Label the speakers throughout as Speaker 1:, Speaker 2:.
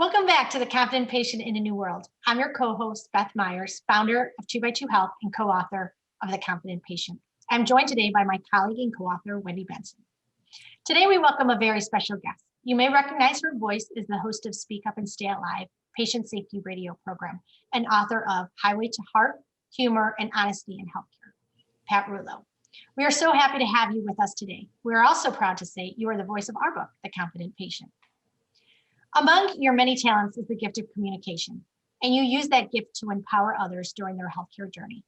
Speaker 1: Welcome back to The Confident Patient in a New World. I'm your co-host, Beth Myers, founder of 2x2 Health and co-author of The Confident Patient. I'm joined today by my colleague and co-author, Wendy Benson. Today, we welcome a very special guest. You may recognize her voice as the host of Speak Up and Stay Alive, patient safety radio program, and author of Highway to Heart, Humor, and Honesty in Healthcare, Pat Rulo. We are so happy to have you with us today. We are also proud to say you are the voice of our book, The Confident Patient. Among your many talents is the gift of communication, and you use that gift to empower others during their healthcare journey.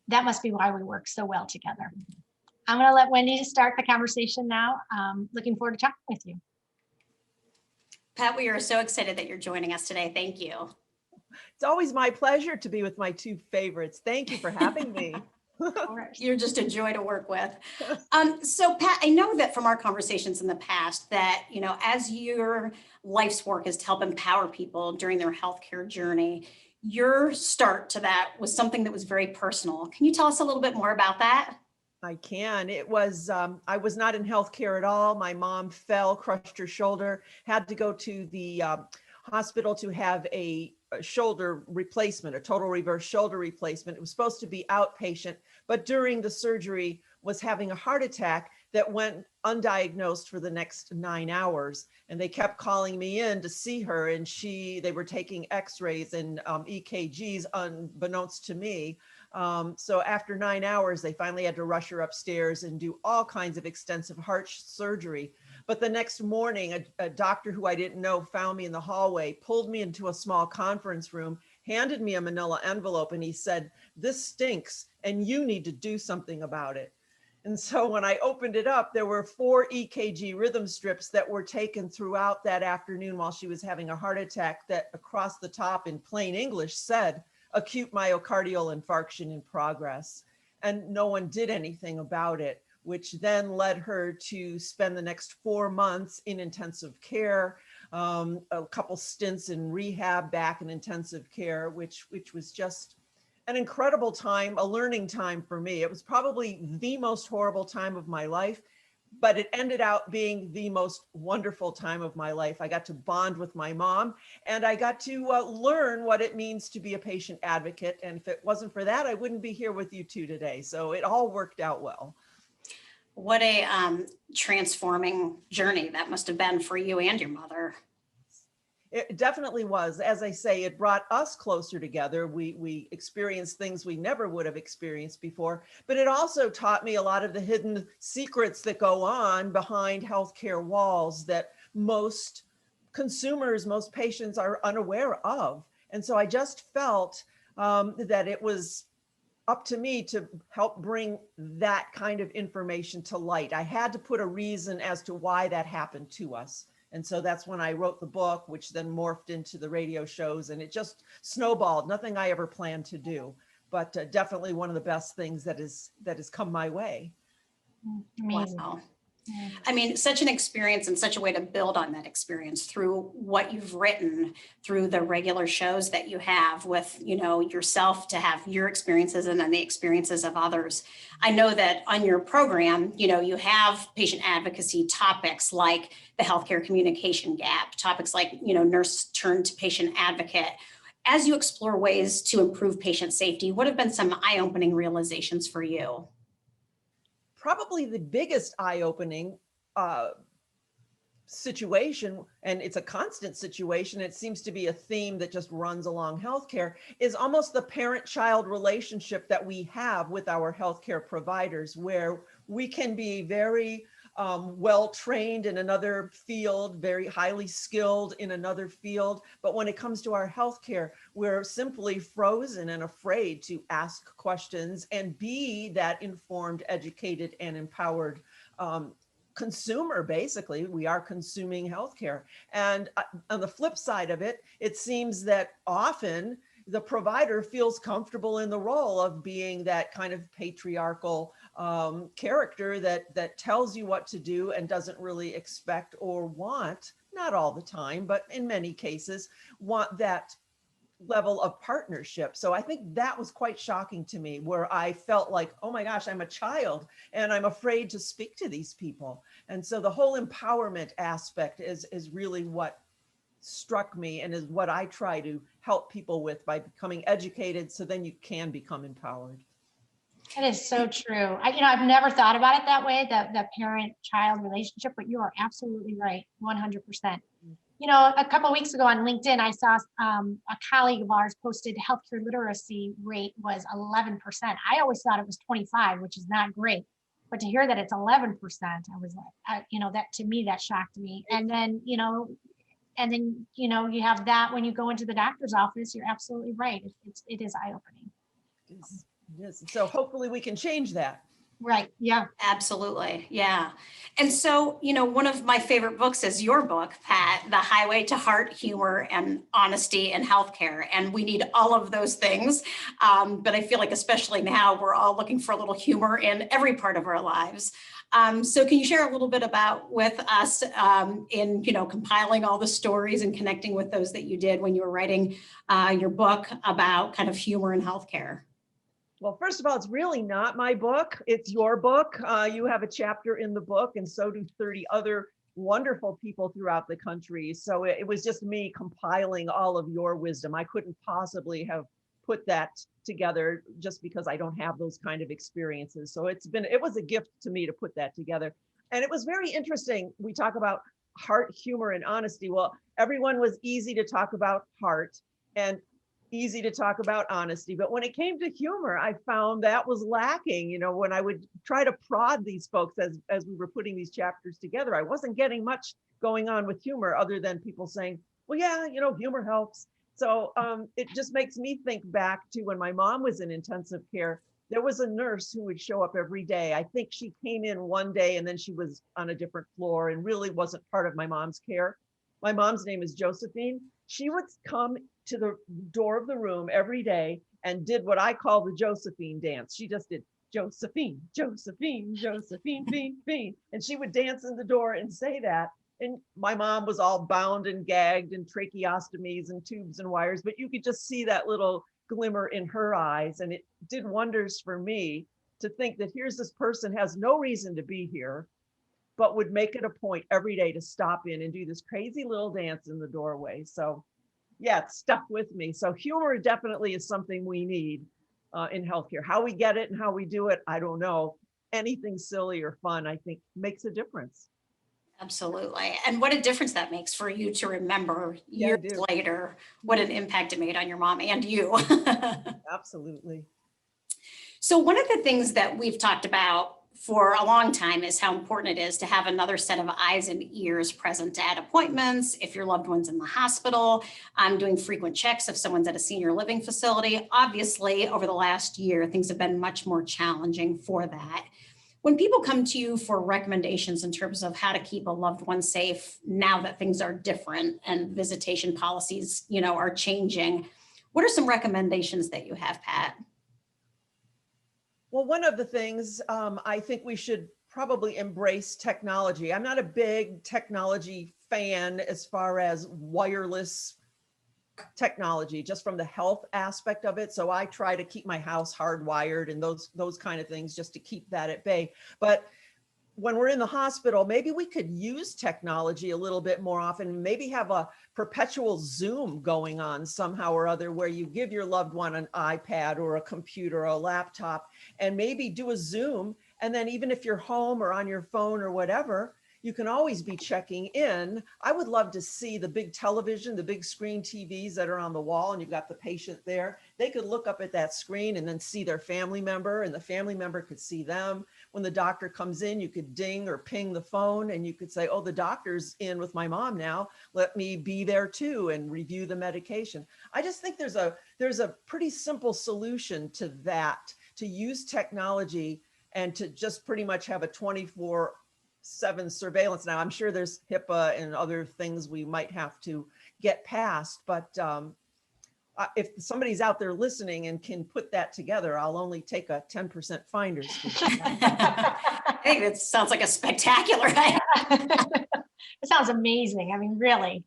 Speaker 1: That must be why we work so well together. I'm going to let Wendy start the conversation now. Looking forward to talking with you.
Speaker 2: Pat, we are so excited that you're joining us today. Thank you.
Speaker 3: It's always my pleasure to be with my two favorites. Thank you for having me.
Speaker 2: You're just a joy to work with. So Pat, I know that from our conversations in the past that, as your life's work is to help empower people during their healthcare journey, your start to that was something that was very personal. Can you tell us a little bit more about that?
Speaker 3: I can. It was, I was not in healthcare at all. My mom fell, crushed her shoulder, had to go to the hospital to have a shoulder replacement, a total reverse shoulder replacement. It was supposed to be outpatient, but during the surgery was having a heart attack that went undiagnosed for the next 9 hours. And they kept calling me in to see her, and they were taking x-rays and EKGs unbeknownst to me. So after 9 hours, they finally had to rush her upstairs and do all kinds of extensive heart surgery. But the next morning, a doctor who I didn't know found me in the hallway, pulled me into a small conference room, handed me a manila envelope, and he said, "This stinks, and you need to do something about it." And so when I opened it up, there were 4 EKG rhythm strips that were taken throughout that afternoon while she was having a heart attack that across the top in plain English said, "Acute myocardial infarction in progress." And no one did anything about it, which then led her to spend the next 4 months in intensive care, a couple stints in rehab, back in intensive care, which was just an incredible time, a learning time for me. It was probably the most horrible time of my life, but it ended out being the most wonderful time of my life. I got to bond with my mom, and I got to learn what it means to be a patient advocate. And if it wasn't for that, I wouldn't be here with you two today. So it all worked out well.
Speaker 2: What a transforming journey that must have been for you and your mother.
Speaker 3: It definitely was. As I say, it brought us closer together. We experienced things we never would have experienced before, but it also taught me a lot of the hidden secrets that go on behind healthcare walls that most consumers, most patients are unaware of. And so I just felt that it was up to me to help bring that kind of information to light. I had to put a reason as to why that happened to us. And so that's when I wrote the book, which then morphed into the radio shows, and it just snowballed. Nothing I ever planned to do, but definitely one of the best things that has come my way.
Speaker 2: Amazing. Wow. I mean, such an experience and such a way to build on that experience through what you've written, through the regular shows that you have with, yourself, to have your experiences and then the experiences of others. I know that on your program, you have patient advocacy topics like the healthcare communication gap, topics like, nurse turn to patient advocate. As you explore ways to improve patient safety, what have been some eye-opening realizations for you?
Speaker 3: Probably the biggest eye-opening situation, and it's a constant situation, it seems to be a theme that just runs along healthcare, is almost the parent-child relationship that we have with our healthcare providers, where we can be very well-trained in another field, very highly skilled in another field. But when it comes to our healthcare, we're simply frozen and afraid to ask questions and be that informed, educated, and empowered consumer. Basically, we are consuming healthcare. And on the flip side of it, it seems that often the provider feels comfortable in the role of being that kind of patriarchal character that tells you what to do and doesn't really expect or want, not all the time, but in many cases, want that level of partnership. So I think that was quite shocking to me, where I felt like, oh my gosh, I'm a child and I'm afraid to speak to these people. And so the whole empowerment aspect is really what struck me and is what I try to help people with by becoming educated, so then you can become empowered.
Speaker 1: That is so true. I've never thought about it that way, the parent-child relationship, but you are absolutely right, 100%. A couple of weeks ago on LinkedIn, I saw a colleague of ours posted healthcare literacy rate was 11%. I always thought it was 25, which is not great. But to hear that it's 11%, I was like, that to me, that shocked me. And then, you have that when you go into the doctor's office, you're absolutely right. It is eye-opening.
Speaker 3: Yes. So hopefully we can change that.
Speaker 1: Right. Yeah.
Speaker 2: Absolutely. Yeah. And so, one of my favorite books is your book, Pat, The Highway to Heart, Humor, and Honesty in Healthcare. And we need all of those things. But I feel like especially now, we're all looking for a little humor in every part of our lives. So can you share a little bit with us in, compiling all the stories and connecting with those that you did when you were writing your book about kind of humor in healthcare?
Speaker 3: Well, first of all, it's really not my book. It's your book. You have a chapter in the book, and so do 30 other wonderful people throughout the country. So it was just me compiling all of your wisdom. I couldn't possibly have put that together just because I don't have those kind of experiences. So it was a gift to me to put that together. And it was very interesting. We talk about heart, humor, and honesty. Well, everyone was easy to talk about heart and easy to talk about honesty. But when it came to humor, I found that was lacking. When I would try to prod these folks as we were putting these chapters together, I wasn't getting much going on with humor other than people saying, well, yeah, humor helps. So it just makes me think back to when my mom was in intensive care. There was a nurse who would show up every day. I think she came in one day and then she was on a different floor and really wasn't part of my mom's care. My mom's name is Josephine. She would come to the door of the room every day and did what I call the Josephine dance. She just did Josephine, Josephine, Josephine, Bean, Bean. And she would dance in the door and say that. And my mom was all bound and gagged and tracheostomies and tubes and wires, but you could just see that little glimmer in her eyes. And it did wonders for me to think that here's this person has no reason to be here, but would make it a point every day to stop in and do this crazy little dance in the doorway. So yeah, it stuck with me. So humor definitely is something we need in healthcare. How we get it and how we do it, I don't know. Anything silly or fun, I think, makes a difference.
Speaker 2: Absolutely. And what a difference that makes for you to remember years later, what an impact it made on your mom and you.
Speaker 3: Absolutely.
Speaker 2: So one of the things that we've talked about for a long time is how important it is to have another set of eyes and ears present at appointments, if your loved one's in the hospital, doing frequent checks if someone's at a senior living facility. Obviously, over the last year, things have been much more challenging for that. When people come to you for recommendations in terms of how to keep a loved one safe now that things are different and visitation policies, are changing, what are some recommendations that you have, Pat?
Speaker 3: Well, one of the things I think we should probably embrace technology. I'm not a big technology fan as far as wireless technology, just from the health aspect of it. So I try to keep my house hardwired and those kind of things just to keep that at bay. But when we're in the hospital, maybe we could use technology a little bit more often, maybe have a perpetual Zoom going on somehow or other, where you give your loved one an iPad or a computer or a laptop and maybe do a Zoom. And then even if you're home or on your phone or whatever, you can always be checking in. I would love to see the big television, the big screen TVs that are on the wall, and you've got the patient there. They could look up at that screen and then see their family member, and the family member could see them. When the doctor comes in, you could ding or ping the phone and you could say, oh, the doctor's in with my mom now. Let me be there too and review the medication. I just think there's a pretty simple solution to that, to use technology and to just pretty much have a 24/7 surveillance. Now, I'm sure there's HIPAA and other things we might have to get past, but if somebody's out there listening and can put that together, I'll only take a 10% finder's fee.
Speaker 2: I think it sounds like a spectacular idea.
Speaker 1: It sounds amazing. I mean, really.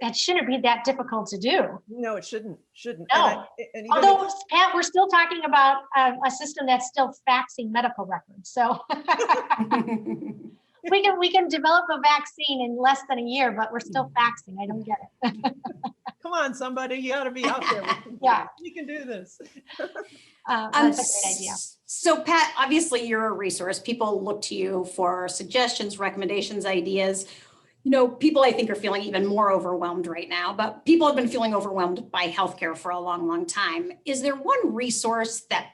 Speaker 1: That shouldn't be that difficult to do.
Speaker 3: No, it shouldn't.
Speaker 1: No. Although, Pat, we're still talking about a system that's still faxing medical records. So we can develop a vaccine in less than a year, but we're still faxing. I don't get it.
Speaker 3: Come on, somebody, you ought to be out there.
Speaker 1: Yeah.
Speaker 3: We can do this.
Speaker 1: That's a great idea.
Speaker 2: So Pat, obviously you're a resource. People look to you for suggestions, recommendations, ideas. You know, people I think are feeling even more overwhelmed right now, but people have been feeling overwhelmed by healthcare for a long, long time. Is there one resource that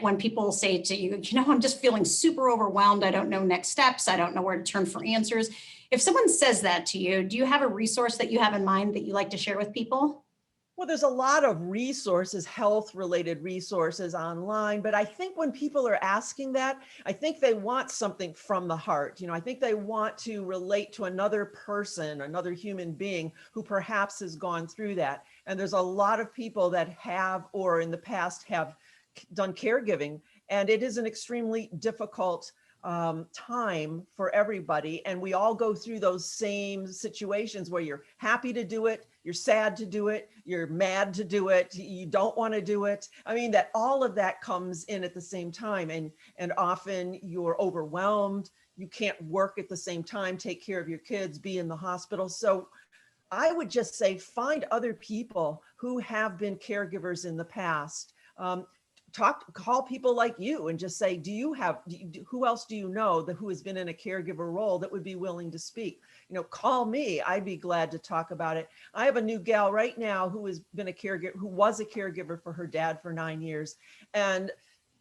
Speaker 2: when people say to you, you know, I'm just feeling super overwhelmed, I don't know next steps, I don't know where to turn for answers. If someone says that to you, do you have a resource that you have in mind that you like to share with people?
Speaker 3: Well, there's a lot of resources, health-related resources online, but I think when people are asking that, I think they want something from the heart. You know, I think they want to relate to another person, another human being who perhaps has gone through that. And there's a lot of people that have, or in the past have done caregiving, and it is an extremely difficult time for everybody. And we all go through those same situations where you're happy to do it, you're sad to do it, you're mad to do it, you don't want to do it. I mean, that all of that comes in at the same time, and often you're overwhelmed, you can't work at the same time, take care of your kids, be in the hospital. So I would just say, find other people who have been caregivers in the past. Call people like you and just say, who else do you know who has been in a caregiver role that would be willing to speak? You know, call me. I'd be glad to talk about it. I have a new gal right now who has been a caregiver, who was a caregiver for her dad for 9 years. And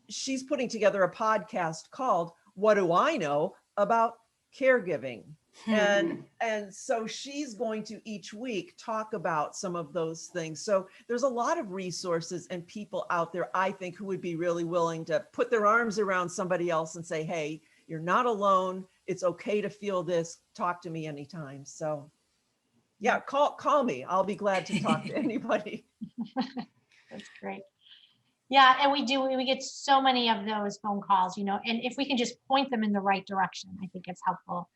Speaker 3: she's putting together a podcast called What Do I Know About Caregiving? And so she's going to each week talk about some of those things. So there's a lot of resources and people out there, I think, who would be really willing to put their arms around somebody else and say, hey, you're not alone. It's okay to feel this. Talk to me anytime. So yeah, call me. I'll be glad to talk to anybody.
Speaker 1: That's great. Yeah, and we get so many of those phone calls, you know, and if we can just point them in the right direction, I think it's helpful.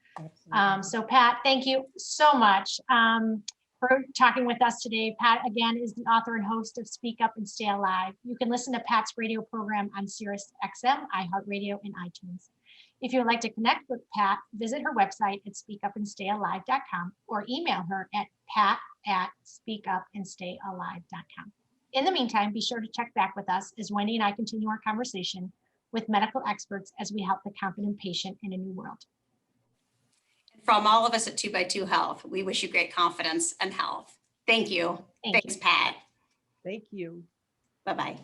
Speaker 1: So Pat, thank you so much for talking with us today. Pat, again, is the author and host of Speak Up and Stay Alive. You can listen to Pat's radio program on Sirius XM, iHeartRadio, and iTunes. If you would like to connect with Pat, visit her website at speakupandstayalive.com or email her at pat@speakupandstayalive.com. In the meantime, be sure to check back with us as Wendy and I continue our conversation with medical experts as we help the confident patient in a new world.
Speaker 2: From all of us at 2x2 Health, we wish you great confidence and health. Thank you. Thanks, Pat.
Speaker 3: Thank you.
Speaker 2: Bye-bye.